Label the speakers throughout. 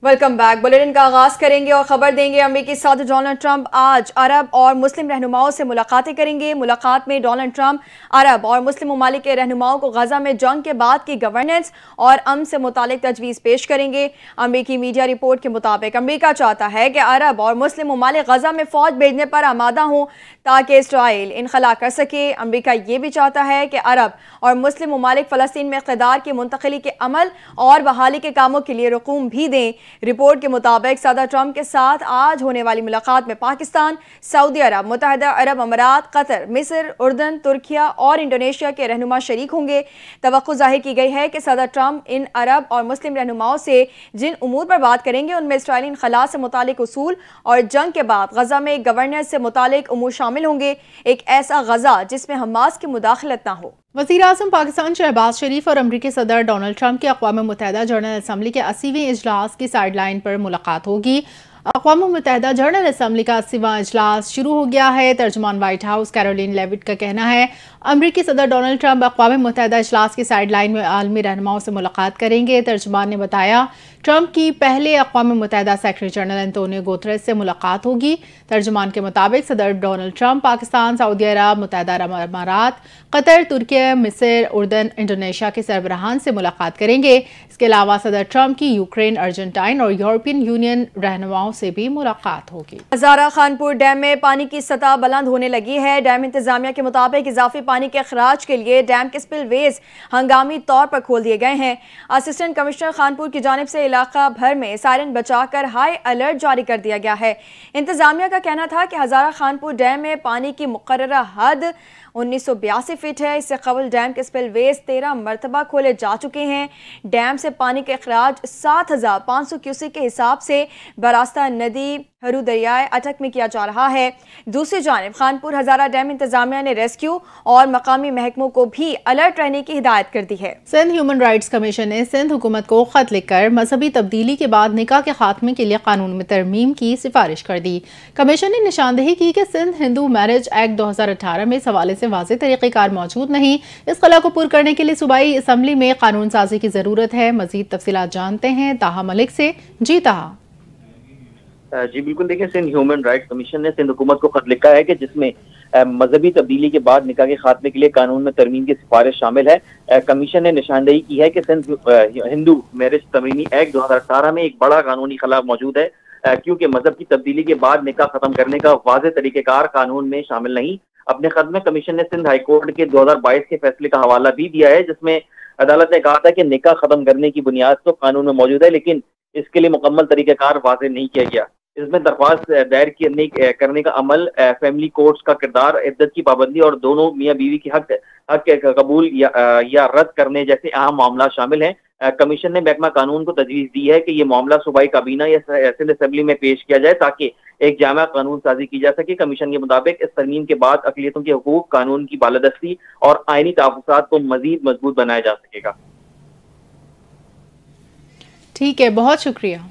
Speaker 1: Welcome back. Bulletin का आगाज करेंगे और खबर देंगे अमेरिकी सदर डोनाल्ड ट्रंप आज अरब और मुस्लिम रहनुमाओं से मुलाकातें करेंगे। मुलाकात में डोनाल्ड ट्रंप अरब और मुस्लिम ममालिक के रहनुमाओं को गजा में जंग के बाद की गवर्नेंस और अमन से मुतालिक तजवीज़ पेश करेंगे। अमेरिकी मीडिया रिपोर्ट के मुताबिक अमेरिका चाहता है कि अरब और मुस्लिम ममालिक गजा में फौज भेजने पर आमादा हों ताकि इसराइल इनखला कर सके। अमेरिका ये भी चाहता है कि अरब और मुस्लिम ममालिक फ़लस्तीन में इक़्तिदार की मुंतकिली के अमल और बहाली के कामों के लिए रकूम भी दें। रिपोर्ट के मुताबिक सदर ट्रंप के साथ आज होने वाली मुलाकात में पाकिस्तान, सऊदी अरब, मुत्तहिदा अरब अमीरात, कतर, मिस्र, उर्दन, तुर्किया और इंडोनेशिया के रहनुमा शरीक होंगे। तवक्को जाहिर की गई है कि सदर ट्रंप इन अरब और मुस्लिम रहनुमाओं से जिन उमूर पर बात करेंगे उनमें इसराइली इनखला से मुतालिक उसूल और जंग के बाद गजा में गवर्नेंस से मुतालिक उमूर शामिल होंगे। एक ऐसा गजा जिसमें हमास की मुदाखलत न हो।
Speaker 2: वज़ीर-ए-आज़म पाकिस्तान शहबाज शरीफ और अमरीकी सदर डोनाल्ड ट्रंप की अक़वाम मुत्तहिदा जनरल असम्बली के 80वें इजलास की साइड लाइन पर मुलाकात होगी। अक़वाम मुत्तहिदा जनरल असम्बली का 80वां इजलास शुरू हो गया है। तर्जुमान व्हाइट हाउस कैरोलिन लेविट का कहना है अमरीकी सदर डोनाल्ड ट्रंप अक़वाम मुत्तहिदा इजलास की साइड लाइन में आलमी रहनुमाओं से मुलाकात करेंगे। तर्जुमान ने बताया ट्रंप की पहले अक़वाम मुत्तहिदा सेक्रेटरी जनरल एंटोनियो गुतरेस से मुलाकात होगी। तर्जुमान के मुताबिक सदर डोनाल्ड ट्रंप पाकिस्तान, सऊदी अरब, मुत्तहिदा अरब अमीरात, कतर, तुर्किया, मिस्र, उर्दन, इंडोनेशिया के सरबराहान से मुलाकात करेंगे। इसके अलावा सदर ट्रंप की यूक्रेन, अर्जेंटाइन और यूरोपियन यूनियन रहनुमाओं से भी मुलाकात होगी।
Speaker 1: हजारा खानपुर डैम में पानी की सतह बुलंद होने लगी है। डैम इंतजामिया के मुताबिक इजाफी पानी के अखराज के लिए डैम के स्पिलवेज हंगामी तौर पर खोल दिए गए हैं। असिस्टेंट कमिश्नर खानपुर की जानिब से इलाका भर में सायरन बचाकर हाई अलर्ट जारी कर दिया गया है। इंतजामिया का कहना था कि हजारा खानपुर डैम में पानी की मुकर्ररा हद 1982 फीट है। इससे कबल डैम के स्पिलवेज 13 मरतबा खोले जा चुके हैं। डैम से पानी के अखराज 7500 क्यूसेक के हिसाब से बरास्ता नदी हरू दरियाए अटक में किया जा रहा है। दूसरी जानिब खानपुर हजारा डैम इंतजामिया ने रेस्क्यू और मकामी महकमों को भी अलर्ट रहने की हिदायत कर दी है।
Speaker 2: सिंध ह्यूमन राइट्स कमीशन ने सिंध हुकूमत को खत लिखकर मजहबी तब्दीली के बाद निकाह के खात्मे के लिए कानून में तरमीम की सिफारिश कर दी। कमीशन ने निशानदेही की कि सिंध हिंदू मैरिज एक्ट 2018 में इस हवाले से वाज़ेह तरीक़ेकार मौजूद नहीं। इस खला को पूरा करने के लिए सूबाई असम्बली में कानून साजी की जरूरत है। मजीद तफसीलात जानते हैं ताहा मलिक से। जी ताहा।
Speaker 3: जी बिल्कुल, देखिए सिंध ह्यूमन राइट्स कमीशन ने सिंध हुकूमत को खत लिखा है कि जिसमें मजहबी तब्दीली के बाद निकाह के खात्मे के लिए कानून में तरमीम की सिफारिश शामिल है। कमीशन ने निशानदेही की है कि सिंध हिंदू मैरिज तरमीमी एक्ट 2018 में एक बड़ा कानूनी खला मौजूद है, क्योंकि मजहब की तब्दीली के बाद निकाह खत्म करने का वाज़ेह तरीक़ेकार कानून में शामिल नहीं। अपने खत में कमीशन ने सिंध हाईकोर्ट के 2022 के फैसले का हवाला भी दिया है, जिसमें अदालत ने कहा था कि निकाह खत्म करने की बुनियाद तो कानून में मौजूद है, लेकिन इसके लिए मुकम्मल तरीक़ेकार वाज़ेह नहीं किया गया। इसमें दरख्वास्त दायर करने का अमल, फैमिली कोर्ट्स का किरदार, इद्दत की पाबंदी और दोनों मियाँ बीवी के हक कबूल या रद्द करने जैसे अहम मामला शामिल हैं। कमीशन ने महकमा कानून को तजवीज़ दी है कि ये मामला सूबाई काबीना या सिंध असेंबली में पेश किया जाए ताकि एक जामा कानून साजी की जा सके। कमीशन के मुताबिक इस तरमीम के बाद अक़लियतों के हुकूक, कानून की बालादस्ती और आइनी तहफ़्फ़ुज़ात को मज़ीद मजबूत बनाया जा सकेगा।
Speaker 2: ठीक है, बहुत शुक्रिया।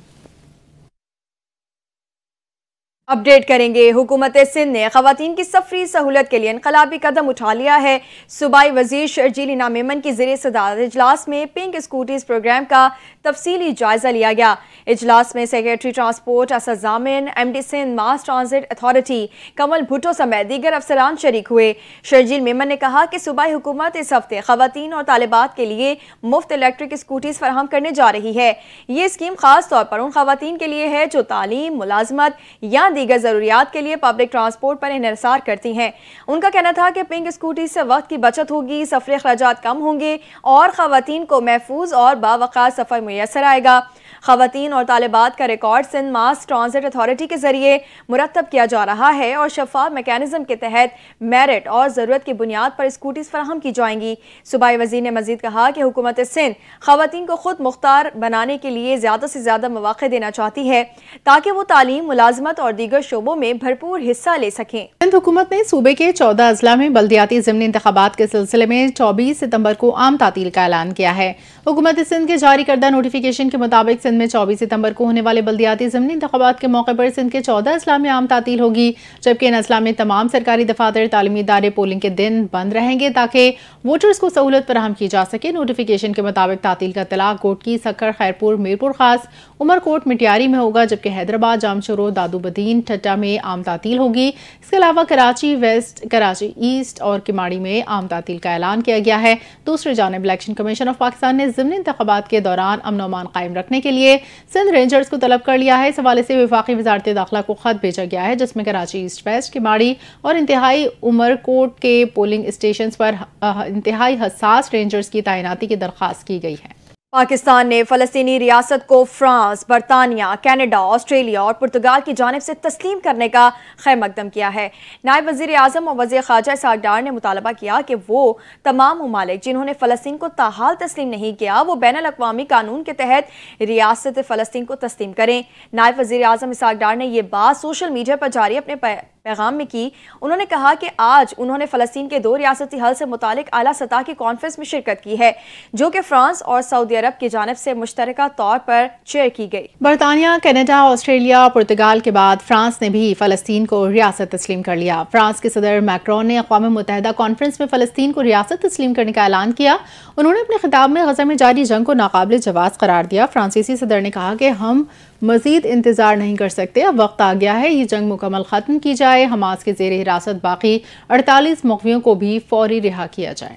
Speaker 1: अपडेट करेंगे। हुकूमत सिंध ने खवातीन की सफरी सहूलत के लिए इनकलाबी कदम उठा लिया है। सूबाई वजीर शर्जील इनाम मेमन की ज़रिए सदारत इजलास में पिंक स्कूटीज प्रोग्राम का तफसीली जायजा लिया गया। इजलास में secretary transport Asad Jamin, MD Sindh mass transit authority Kamal Bhutto समेत दीगर अफसरान शरीक हुए। शर्जील मेमन ने कहा कि सूबाई हुकूमत इस हफ्ते खवातीन और तालिबात के लिए मुफ्त इलेक्ट्रिक स्कूटीज फराहम करने जा रही है। ये स्कीम खास तौर पर उन खवातीन के लिए है जो तालीम, मुलाजमत या दीगर जरूरियात के लिए पब्लिक ट्रांसपोर्ट पर इन्हिसार करती हैं। उनका कहना था कि पिंक स्कूटी से वक्त की बचत होगी, सफरी अखराजात कम होंगे और खवातीन को महफूज और बावक़ार सफर मुयसर आएगा। खवातीन और तालिबात का record Sindh mass transit authority के जरिए मुरतब किया जा रहा है और शफाफ मैकेनिज्म के तहत मेरिट और ज़रूरत की बुनियाद पर स्कूटीज फराहम की जाएंगी। सूबाई वज़ीर ने मजीद कहा कि हुकूमत सिंध खवातीन को खुद मुख्तार बनाने के लिए ज़्यादा से ज़्यादा मौक़े देना चाहती है ताकि वो तालीम, मुलाजमत और दीगर शोबों में भरपूर हिस्सा ले सकें।
Speaker 2: सिंध हुकूमत ने सूबे के 14 अजला में बल्दियाती ज़िमनी इंतखाबात के सिलसिले में 24 सितंबर को आम तातील का ऐलान किया है। हुकूमत सिंध के जारी करदा नोटिफिकेशन के मुताबिक सिंध में 24 सितंबर को होने वाले बल्दियाती ज़िमनी इंतखाबात के मौके पर सिंध के 14 अजला में आम तातील होगी, जबकि इन अजला में तमाम सरकारी दफातर, तालीमी इदारे पोलिंग के दिन बंद रहेंगे ताकि वोटर्स को सहूलत फराहम की जा सके। नोटिफिकेशन के मुताबिक तातील का इतलाक कोटकी, सक्खर, खैरपुर, मीरपुर खास, उमरकोट, मिटियारी में होगा, जबकि हैदराबाद, जामशोरो, दादूबदीन, ठट्टा में आम तातील होगी। इसके अलावा कराची वेस्ट, कराची ईस्ट और किमाड़ी में आम तातील का ऐलान किया गया है। दूसरी जानिब इलेक्शन कमीशन ऑफ पाकिस्तान ने ज़िमनी इंतखाबात के दौरान अमन अमान कायम रखने के लिए सिंध रेंजर्स को तलब कर लिया है। इस हवाले से वफाकी वजारत दाखिला को खत भेजा गया है, जिसमें कराची ईस्ट, वेस्ट, किमाड़ी और इंतहाई उमरकोट के पोलिंग स्टेशन पर इंतहाई हसास रेंजर्स की तैनाती की दरख्वास्त की गई है।
Speaker 1: पाकिस्तान ने फ़लस्तीनी रियासत को फ्रांस, बरतानिया, कनाडा, ऑस्ट्रेलिया और पुर्तगाल की जानिब से तस्लीम करने का खैरमकदम किया है। नायब वज़ीर आज़म और वज़ीर ख़ारजा इसहाक़ डार ने मुतालबा किया कि वो तमाम ममालिक जिन्होंने फ़लस्तीन को ताहाल तस्लीम नहीं किया, वो बैनुल अक़वामी कानून के तहत रियासत फ़लस्तीन को तस्लीम करें। नायब वज़ीर आज़म इसहाक़ डार ने यह बात सोशल मीडिया पर जारी अपने पैगाम में की। उन्होंने कहा कि आज उन्होंने फ़लस्तीन के 2 रियासती हल से मुतालिक आला सतह की कॉन्फ्रेंस में शिरकत की है, जो कि फ्रांस और सऊदी अरब की जानिब से मुश्तरका तौर पर चेयर की गई।
Speaker 2: बरतानिया, कनाडा, ऑस्ट्रेलिया और पुर्तगाल के बाद फ्रांस ने भी फ़लस्तीन को रियासत तस्लीम कर लिया। फ्रांस के सदर मैक्रोन ने अक़वाम मुत्तहिदा कॉन्फ्रेंस में फ़लस्तीन को रियासत तस्लीम करने का ऐलान किया। उन्होंने अपने खिताब में गज़ा में जारी जंग को नाकाबिल जवाज़ करार दिया। फ्रांसीसी सदर ने कहा कि हम मज़ीद इंतज़ार नहीं कर सकते, अब वक्त आ गया है ये जंग मुकम्मल ख़त्म की जाए। हमास के ज़ेर हिरासत बाकी 48 मुग़वियों को भी फौरी रिहा किया जाए।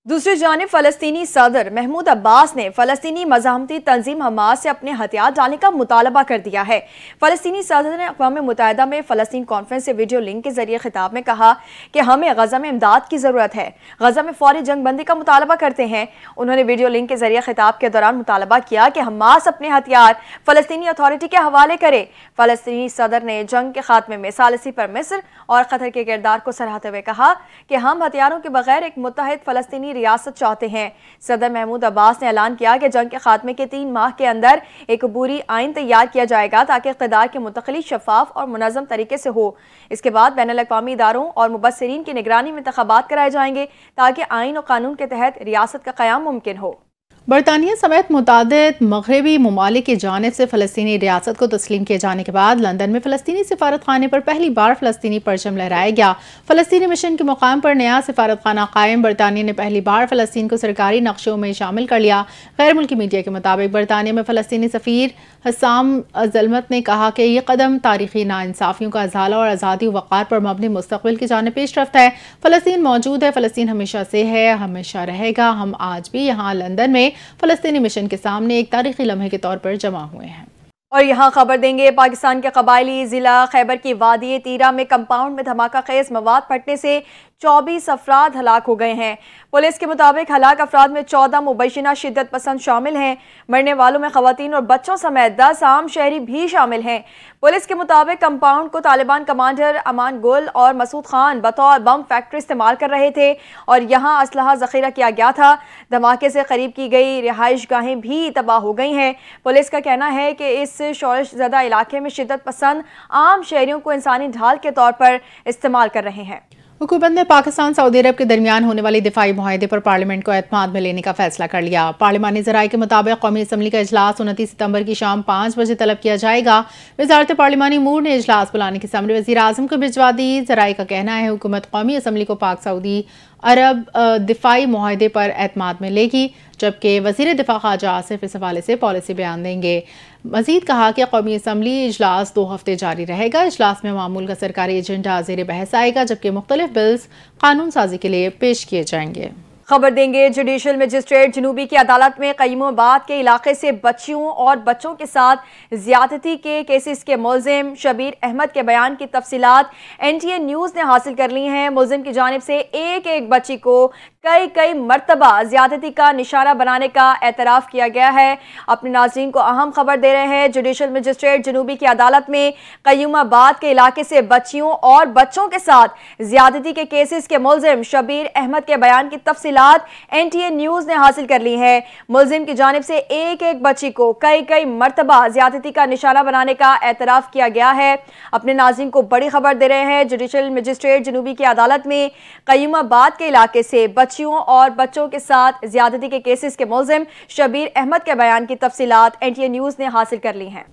Speaker 1: दूसरी जानिब फ़लस्तीनी सदर महमूद अब्बास ने फ़लस्तीनी मज़ाहमती तंजीम हमास से अपने हथियार डालने का मुतालबा कर दिया है। फ़लस्तीनी सदर ने अक़वाम मुत्तहिदा में फ़लस्तीन कॉन्फ्रेंस से वीडियो लिंक के जरिए खिताब में कहा कि हमें गज़ा में इमदाद की ज़रूरत है, गज़ा में फ़ौरी जंग बंदी का मुतालबा करते हैं। उन्होंने वीडियो लिंक के जरिए खिताब के दौरान मुतालबा किया कि हमास अपने हथियार फ़लस्तीनी अथॉरिटी के हवाले करे। फ़लस्तीनी सदर ने जंग के खात्मे में सालिसी पर मिस्र और कतर के किरदार को सराहते हुए कहा कि हम हथियारों के बगैर एक मुत्तहिद फ़लस्तीनी रियासत चाहते हैं। सदर महमूद अब्बास ने ऐलान किया कि जंग के खात्मे के 3 माह के अंदर एक अबूरी आइन तैयार किया जाएगा ताकि इक़्तिदार की मुंतक़िली शफ़ाफ और मुनज़्ज़म तरीके से हो। इसके बाद बैनुल अक़वामी इदारों और मुबस्सिरीन की निगरानी में इंतख़ाबात कराए जाएंगे ताकि आइन और कानून के तहत रियासत का क़याम मुमकिन हो।
Speaker 2: बरतानिया समेत मुतादिद मगरबी ममालिक की जानिब से फ़लस्तीनी रियासत को तस्लीम किए जाने के बाद लंदन में फ़लस्तीनी सिफारत खाने पर पहली बार फ़लस्तीनी परचम लहराया गया। फ़लस्तीनी मिशन के मुकाम पर नया सिफारत खाना कायम। बरतानिया ने पहली बार फ़लस्तीन को सरकारी नक्शों में शामिल कर लिया। गैर मुल्की मीडिया के मुताबिक बरतानिया में फ़लस्तीनी सफ़ीर हसाम ज़लमत ने कहा कि यह कदम तारीखी नाइंसाफ़ियों का अज़ाला और आज़ादी वक़ार पर मबनी मुस्तक़बिल की जानिब पेशरफ्त है। फ़लस्तीन मौजूद है, फ़लस्तीन हमेशा से है, हमेशा रहेगा। हम आज भी यहाँ लंदन में फ़लस्तीनी मिशन के सामने एक तारीखी लम्हे के तौर पर जमा हुए हैं।
Speaker 1: और यहाँ खबर देंगे, पाकिस्तान के कबायली ज़िला खैबर की वादी तीरा में कंपाउंड में धमाका खेज मवाद फटने से 24 अफराद हलाक हो गए हैं। पुलिस के मुताबिक हलाक अफराद में 14 मुबैशिना शिद्दत पसंद शामिल हैं। मरने वालों में खवातीन और बच्चों समेत 10 आम शहरी भी शामिल हैं। पुलिस के मुताबिक कंपाउंड को तालिबान कमांडर अमान गुल और मसूद खान बतौर बम फैक्ट्री इस्तेमाल कर रहे थे और यहाँ असलहा जखीरा किया गया था। धमाके से करीब की गई रिहाइश गाहें भी तबाह हो गई हैं। पुलिस का कहना है कि इस शोरश ज़दा इलाके में शिद्दत पसंद आम शहरियों को इंसानी ढाल के तौर पर इस्तेमाल कर रहे हैं।
Speaker 2: हुकूमत ने पाकिस्तान सऊदी अरब के दरमियान होने वाली दिफाई मुआहदे पर पार्लियामेंट को एतमाद में लेने का फैसला कर लिया। पार्लिमानी ज़राए के मुताबिक कौमी असम्बली का इजलास 29 सितंबर की शाम 5 बजे तलब किया जाएगा। वज़ारत पार्लिमानी अमूर ने इजलास बुलाने की समरी वज़ीर आज़म को भिजवा दी। ज़राए का कहना है हुकूमत कौमी असम्बली को पाक सऊदी अरब दिफाई मुआहदे पर एतमाद में लेगी, जबकि वज़ीर दिफा ख्वाजा आसिफ इस हवाले से पॉलिसी बयान देंगे। मज़ीद कहा कि कौमी असम्बली इजलास 2 हफ्ते जारी रहेगा। इजलास में मामूल का सरकारी एजेंडा ज़ेर बहस आएगा, जबकि मुख्तलिफ बिल्स कानून साजी के लिए पेश किए जाएंगे।
Speaker 1: खबर देंगे, जुडिशल मजिस्ट्रेट जनूबी की अदालत में क़य्यूमाबाद के इलाके से बच्चियों और बच्चों के साथ ज्यादती के केसेस के मुलजिम शबीर अहमद के बयान की तफसीलात NTA न्यूज़ ने हासिल कर ली हैं। मुलजिम की जानिब से एक एक बच्ची को कई मर्तबा ज्यादती का निशाना बनाने का एतराफ किया गया है। अपने नाज़रीन को अहम खबर दे रहे हैं। जुडिशल मजिस्ट्रेट जनूबी की अदालत में कयूमाबाद के इलाके से बच्चियों और बच्चों के साथ ज्यादती के केसेस के मुलजिम शबीर अहमद के बयान की तफसीलात NTA न्यूज ने हासिल कर ली है। मुलजिम की जानिब से एक बच्ची को कई मर्तबा ज्यादती का निशाना बनाने का एतराफ किया गया है। अपने नाज़रीन को बड़ी खबर दे रहे हैं। जुडिशल मजिस्ट्रेट जनूबी की अदालत में कयूमाबाद के इलाके से बच्चियों और बच्चों के साथ ज्यादती के केसेस के मुलजिम शबीर अहमद के बयान की तफसीलात NTA न्यूज ने हासिल कर ली हैं।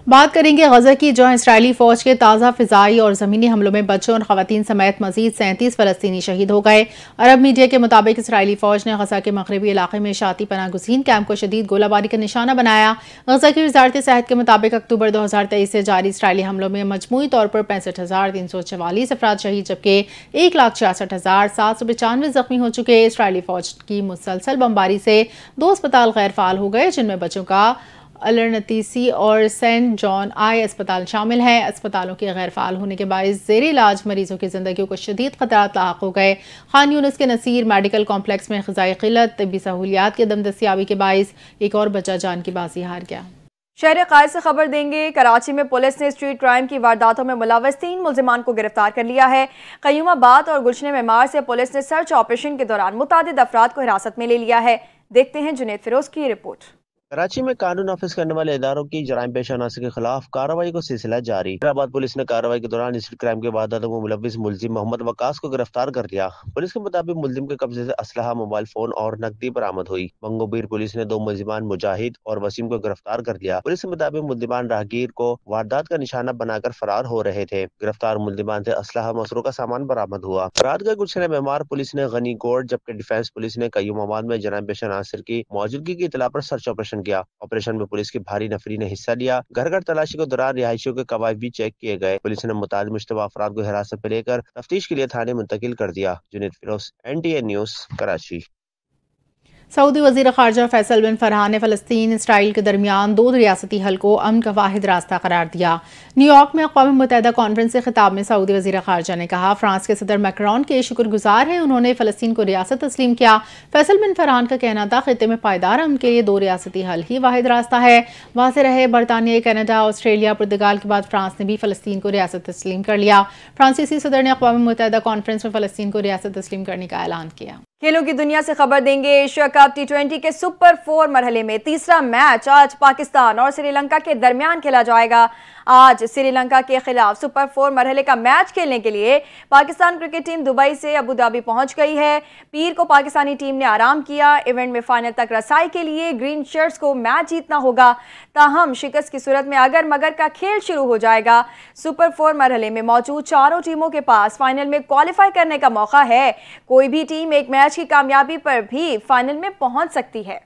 Speaker 2: बात करेंगे गजा की, जहां इसराइली फौज के ताज़ा फिजाई और ज़मीनी हमलों में बच्चों और खवातीन समेत मजीद 37 फलस्तीनी शहीद हो गए। अरब मीडिया के मुताबिक इसराइली फौज ने गजा के मगरबी इलाके में शाती पनाह गुज़ीन कैंप को शदीद गोलाबारी का निशाना बनाया। गजा की वजारत सेहत के मुताबिक अक्टूबर 2023 से जारी इसराइली हमलों में मजमूई तौर पर 65,344 अफराद शहीद जबकि 1,66,795 जख्मी हो चुके। इसराइली फौज की मुसलसल बमबारी से 2 अस्पताल गैर फाल हो गए, जिनमें बच्चों का अलरनतीसी और सेंट जॉन आई अस्पताल शामिल हैं। अस्पतालों के गैर फाल होने के बायस ज़ेर इलाज मरीजों की जिंदगी को शदीद खतरात लाहक हो गए। खान यूनिस के नसीर मेडिकल कॉम्प्लेक्स में ग़िज़ाई क़िल्लत, तिब्बी सहूलियात की अदम दस्तियाबी के बायस एक और बच्चा जान की बाजी हार गया।
Speaker 1: शहर कायद से खबर देंगे। कराची में पुलिस ने स्ट्रीट क्राइम की वारदातों में मुलव्वस 3 मुलजिमान को गिरफ्तार कर लिया है। कयूमाबाद और गुलशन मेमार से पुलिस ने सर्च ऑपरेशन के दौरान मुतादिद अफराद को हिरासत में ले लिया है। देखते हैं जुनेद फिरोज की रिपोर्ट।
Speaker 4: कराची में कानून नाफिज करने वाले इदारों की जराइम पेशा अनासर के खिलाफ कार्रवाई को सिलसिला जारी। हैदराबाद पुलिस ने कार्रवाई के दौरान स्ट्रीट क्राइम के वारदातों में मुलव्विस मुलजिम मोहम्मद वकास को गिरफ्तार कर लिया। पुलिस के मुताबिक मुलजिम के कब्जे से असलहा, मोबाइल फोन और नकदी बरामद हुई। मंगोबीर पुलिस ने 2 मुलजिमान मुजाहिद और वसीम को गिरफ्तार कर लिया। पुलिस के मुताबिक मुलजिमान राहगीर को वारदात का निशाना बनाकर फरार हो रहे थे। गिरफ्तार मुलजिमान से असलहा, मसरूका सामान बरामद हुआ। रात गए गुलशन मेमार पुलिस ने गनी कोट, जबकि डिफेंस पुलिस ने कयूमाबाद में जराइम पेशा अनासर की मौजूदगी की इतला पर सर्च ऑपरेशन किया। ऑपरेशन में पुलिस की भारी नफरी ने हिस्सा लिया। घर घर तलाशी के दौरान रिहायशियों के कवायद भी चेक किए गए। पुलिस ने मुताबिक मुश्तबा अफराद को हिरासत में लेकर तफ्तीश के लिए थाने मुंतकिल कर दिया। Junaid Feroz, NTA news, Karachi.
Speaker 2: Saudi वज़ीर ख़ारजा फैसल बिन फरहान ने फ़लस्तीन इसराइल के दरमियान 2 रियासती हल को अमन का वाहिद रास्ता करार दिया। न्यूयॉर्क में अक़वाम मुत्तहिदा कॉन्फ्रेंस से खिताब में सऊदी वज़ीर ख़ारजा ने कहा, फ्रांस के सदर मैक्रोन के शुक्रगुजार हैं, उन्होंने फ़लस्तीन को रियासत तस्लीम किया। फैसल बिन फरहान का कहना था, खित्ते में पायदार अमन के लिए 2 रियासती हल ही वाहिद रास्ता है। वाज़ेह रहे, बरतानिया, कनाडा, ऑस्ट्रेलिया, पुर्तगाल के बाद फ्रांस ने भी फ़लस्तीन को रियासत तस्लीम कर लिया। फ्रांसीसी सदर ने अक़वाम मुत्तहिदा कॉन्फ्रेंस में फ़लस्तीन को रियासत तस्लीम करने का ऐलान किया।
Speaker 1: खेलों की दुनिया से खबर देंगे। एशिया कप T20 के सुपर 4 मरहले में तीसरा मैच आज पाकिस्तान और श्रीलंका के दरमियान खेला जाएगा। आज श्रीलंका के खिलाफ सुपर 4 मरहले का मैच खेलने के लिए पाकिस्तान क्रिकेट टीम दुबई से अबू धाबी पहुंच गई है। पीर को पाकिस्तानी टीम ने आराम किया। इवेंट में फाइनल तक रसाई के लिए ग्रीन शर्ट्स को मैच जीतना होगा। ताहम शिकस्त की सूरत में अगर मगर का खेल शुरू हो जाएगा। सुपर 4 मरहले में मौजूद चारों टीमों के पास फाइनल में क्वालिफाई करने का मौका है। कोई भी टीम एक मैच की कामयाबी पर भी फाइनल में पहुंच सकती है।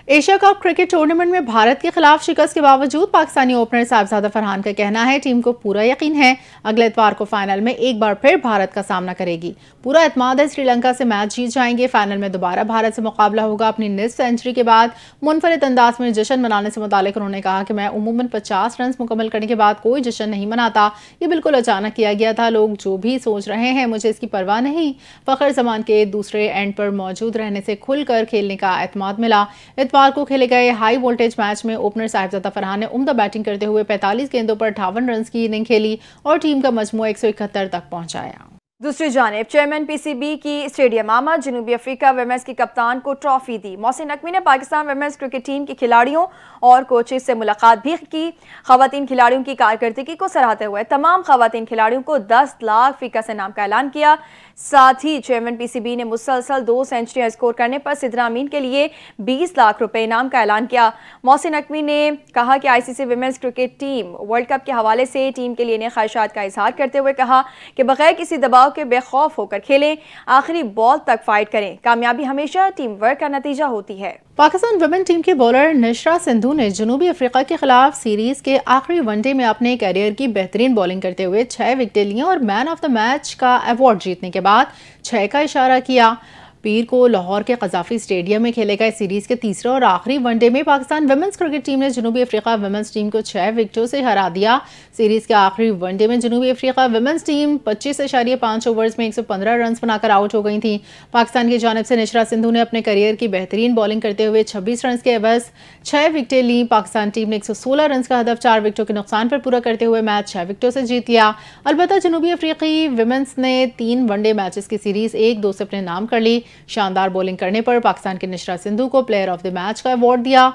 Speaker 2: एशिया कप क्रिकेट टूर्नामेंट में भारत के खिलाफ शिकस्त के बावजूद पाकिस्तानी ओपनर साहिबजादा फरहान का कहना है, टीम को पूरा यकीन है अगले इतवार को फाइनल में एक बार फिर भारत का सामना करेगी। पूरा एतमाद है श्रीलंका से मैच जीत जाएंगे। फाइनल में दोबारा भारत से मुकाबला होगा। अपनी निस्फ सेंचुरी के बाद मुनफरिद अंदाज में जश्न मनाने से मुतालिक उन्होंने कहा कि मैं उमूमन 50 रन मुकम्मल करने के बाद कोई जश्न नहीं मनाता। ये बिल्कुल अचानक किया गया था। लोग जो भी सोच रहे हैं मुझे इसकी परवाह नहीं। फखर जमान के दूसरे एंड पर मौजूद रहने से खुलकर खेलने का एतमाद मिला। इतवार को खेले गए हाई वोल्टेज मैच में ओपनर साहिबजादा फरहान ने उम्दा बैटिंग करते हुए 45 गेंदों पर 58 रन की इनिंग खेली और टीम का मजमू 171 तक पहुंचाया।
Speaker 1: दूसरी जानिब चेयरमैन PCB की स्टेडियम आमद जनूबी अफ्रीका विमेंस की कप्तान को ट्रॉफी दी। मोहसिन नकवी ने पाकिस्तान विमेंस क्रिकेट टीम के खिलाड़ियों और कोचेस से मुलाकात भी की। खवातीन खिलाड़ियों की कारकर्दगी को सराहते हुए तमाम खवातीन खिलाड़ियों को 10 लाख फीका से नाम का ऐलान किया। साथ ही चेयरमैन PCB ने मुसलसल 2 सेंचुरियां स्कोर करने पर सिद्रा अमीन के लिए 20 लाख रुपए इनाम का ऐलान किया। मोहसिन नकवी ने कहा कि ICC women's cricket team world cup के हवाले से टीम के लिए नए ख्वाहिशात का इजहार करते हुए कहा कि बगैर किसी दबाव के बेखौफ होकर खेलें, आखिरी बॉल तक फाइट करें। कामयाबी हमेशा टीम वर्क का नतीजा होती है।
Speaker 2: पाकिस्तान वुमेन टीम के बॉलर निशरा सिंधु ने जनूबी अफ्रीका के खिलाफ सीरीज के आखिरी वनडे में अपने करियर की बेहतरीन बॉलिंग करते हुए 6 विकेटें ली और मैन ऑफ द मैच का अवार्ड जीतने के बाद 6 का इशारा किया। पीर को लाहौर के कजाफी स्टेडियम में खेले गए सीरीज के तीसरे और आखिरी वनडे में पाकिस्तान वुमेन्स क्रिकेट टीम ने जनूबी अफ्रीका वुमेन्स टीम को 6 विकेटों से हरा दिया। सीरीज के आखिरी वनडे में जनूबी अफ्रीका वुमेन्स टीम 25.5 ओवर्स में 115 रन बनाकर आउट हो गई थी। पाकिस्तान की जानिब से निशरा सिंधु ने अपने करियर की बेहतरीन बॉलिंग करते हुए 26 रन के एवज 6 विकेटें ली। पाकिस्तान टीम ने 116 रन का हदफ 4 विकेटों के नुकसान पर पूरा करते हुए मैच 6 विकेटों से जीत लिया। अलबत्ता जनूबी अफ्रीकी विमेंस ने 3 वनडे मैचेस की सीरीज 1-2 से अपने नाम कर ली। शानदार बॉलिंग करने पर पाकिस्तान की निशरा सिंधु को प्लेयर ऑफ द मैच का अवार्ड दिया।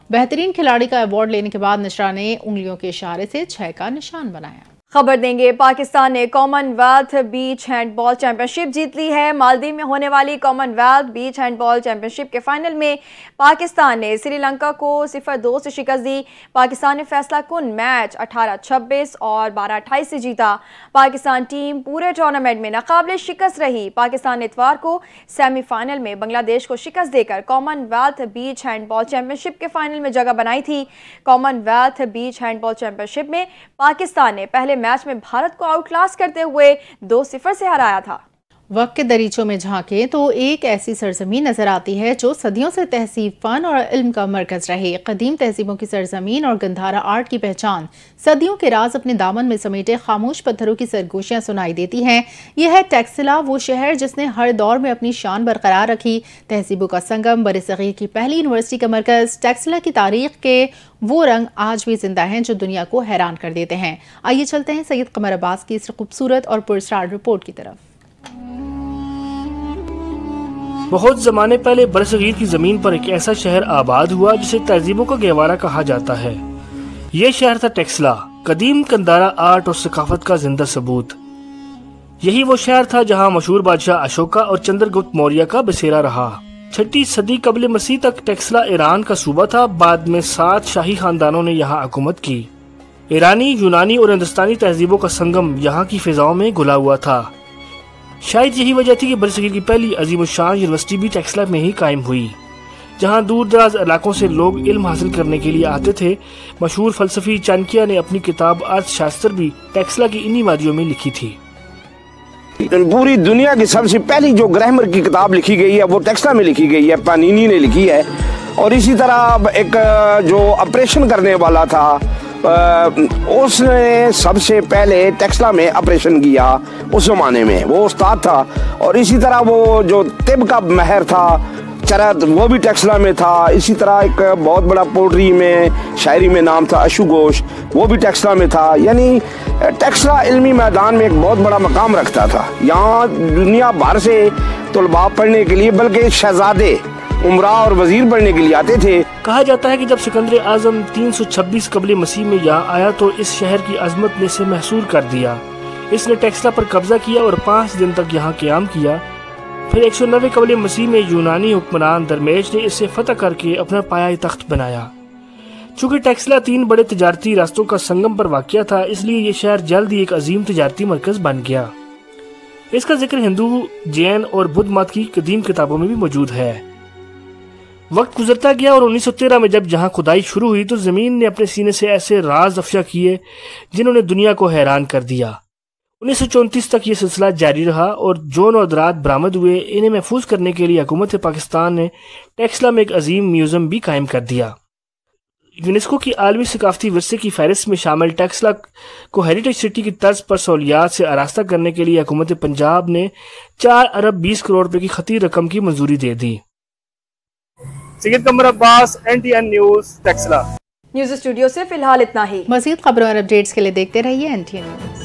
Speaker 2: बेहतरीन खिलाड़ी का अवार्ड लेने के बाद निशरा ने उंगलियों के इशारे से 6 का निशान बनाया।
Speaker 1: खबर देंगे, पाकिस्तान ने कॉमनवेल्थ बीच हैंडबॉल चैंपियनशिप जीत ली है। मालदीव में होने वाली कॉमनवेल्थ बीच हैंडबॉल चैंपियनशिप के फाइनल में पाकिस्तान ने श्रीलंका को 0-2 से शिकस्त दी। पाकिस्तान ने फैसला कुन मैच 18-26 और 12-28 से जीता। पाकिस्तान टीम पूरे टूर्नामेंट में नाकाबिले शिकस्त रही। पाकिस्तान ने इतवार को सेमीफाइनल में बांग्लादेश को शिकस्त देकर कॉमनवेल्थ बीच हैंडबॉल चैंपियनशिप के फाइनल में जगह बनाई थी। कॉमनवेल्थ बीच हैंडबॉल चैंपियनशिप में पाकिस्तान ने पहले मैच में भारत को आउटक्लास करते हुए 2-0 से हराया था।
Speaker 2: वक्त के दरीचों में झांके तो एक ऐसी सरजमीन नजर आती है जो सदियों से तहसीब, फन और इल्म का मरकज रहे। कदीम तहजीबों की सरजमीन और गंधारा आर्ट की पहचान सदियों के राज अपने दामन में समेटे खामोश पत्थरों की सरगोशियां सुनाई देती हैं। यह है टेक्सिला, वो शहर जिसने हर दौर में अपनी शान बरकरार रखी। तहजीबों का संगम, बरसगीर की पहली यूनिवर्सिटी का मरकज। टेक्सिला की तारीख के वो रंग आज भी जिंदा हैं जो दुनिया को हैरान कर देते हैं। आइए चलते हैं सैयद कमर अब्बास की इस खूबसूरत और पुरस्कार रिपोर्ट की तरफ।
Speaker 5: बहुत ज़माने पहले बरसगीर की ज़मीन पर एक ऐसा शहर आबाद हुआ जिसे तहजीबों का गहवारा कहा जाता है। ये शहर था टेक्सिला, कदीम कंदारा आर्ट और सकाफत का जिंदा सबूत। यही वो शहर था जहाँ मशहूर बादशाह अशोका और चंद्रगुप्त मौर्य का बसेरा रहा। 6ठी सदी कबल मसीह तक टेक्सिला ईरान का सूबा था। बाद में 7 शाही खानदानों ने यहाँ हुकूमत की। ईरानी, यूनानी और हिंदुस्तानी तहजीबों का संगम यहाँ की फिजाओं में घुला हुआ था। शायद यही वजह थी कि बरसगीर की पहली अजीमुशान यूनिवर्सिटी भी टेक्सिला में ही कायम हुई, जहां दूर दराज इलाकों से लोग इल्म हासिल करने के लिए आते थे। मशहूर फलसफी चाणक्य ने अपनी किताब अर्थशास्त्र भी टेक्सिला की इन्हीं वादियों में लिखी थी।
Speaker 6: पूरी दुनिया की सबसे पहली जो ग्रामर की किताब लिखी गई है वो टेक्सिला में लिखी गई है, पानीनी ने लिखी है। और इसी तरह एक जो ऑपरेशन करने वाला था उसने सबसे पहले टेक्सिला में ऑपरेशन किया उस जमाने में, वो उस्ताद था। और इसी तरह वो जो तिब का महर था चरत, वो भी टेक्सिला में था। इसी तरह एक बहुत बड़ा पोट्री में शायरी में नाम था अशु घोष, वो भी टेक्सिला में था। यानी टेक्सिला इल्मी मैदान में एक बहुत बड़ा मकाम रखता था। यहाँ दुनिया भर से तलबा पढ़ने के लिए, बल्कि शहजादे, उमरा और वजीर बनने के लिए आते थे।
Speaker 5: कहा जाता है कि जब सिकंदर आजम 326 कबल मसीह में यहाँ आया तो इस शहर की अजमत ने इसे महसूर कर दिया। इसने टेक्सिला पर कब्जा किया और 5 दिन तक यहाँ क़याम किया। फिर 190 कबल मसीह में यूनानी हुक्मरान दरमेश ने इसे फतह करके अपना पाया तख्त बनाया। चूँकि टेक्सिला 3 बड़े तजारती रास्तों का संगम पर वाक़या था, इसलिए ये शहर जल्द ही एक अजीम तजारती मरकज बन गया। इसका जिक्र हिंदू, जैन और बुद्ध मत की कदीम किताबों में भी मौजूद है। वक्त गुजरता गया और 1913 में जब जहां खुदाई शुरू हुई तो जमीन ने अपने सीने से ऐसे राज अफशा किए जिन्होंने दुनिया को हैरान कर दिया। 1934 तक ये सिलसिला जारी रहा और जो नौदरात बरामद हुए इन्हें महफूज करने के लिए हुकूमत पाकिस्तान ने टेक्सिला में एक अजीम म्यूजियम भी कायम कर दिया। यूनेस्को की आलमी सकाफती विरसे की फहरिस्त में शामिल टेक्सिला को हेरिटेज सिटी की तर्ज पर सहूलियात से आरास्ता करने के लिए हुकूमत पंजाब ने 4 अरब 20 करोड़ रुपए की खती रकम की मंजूरी दे दी। Syed Qamar Abbas, NTN news, Taxila.
Speaker 1: News studio से फिलहाल इतना ही।
Speaker 2: मज़ीद खबरों और अपडेट्स के लिए देखते रहिए NTN न्यूज़।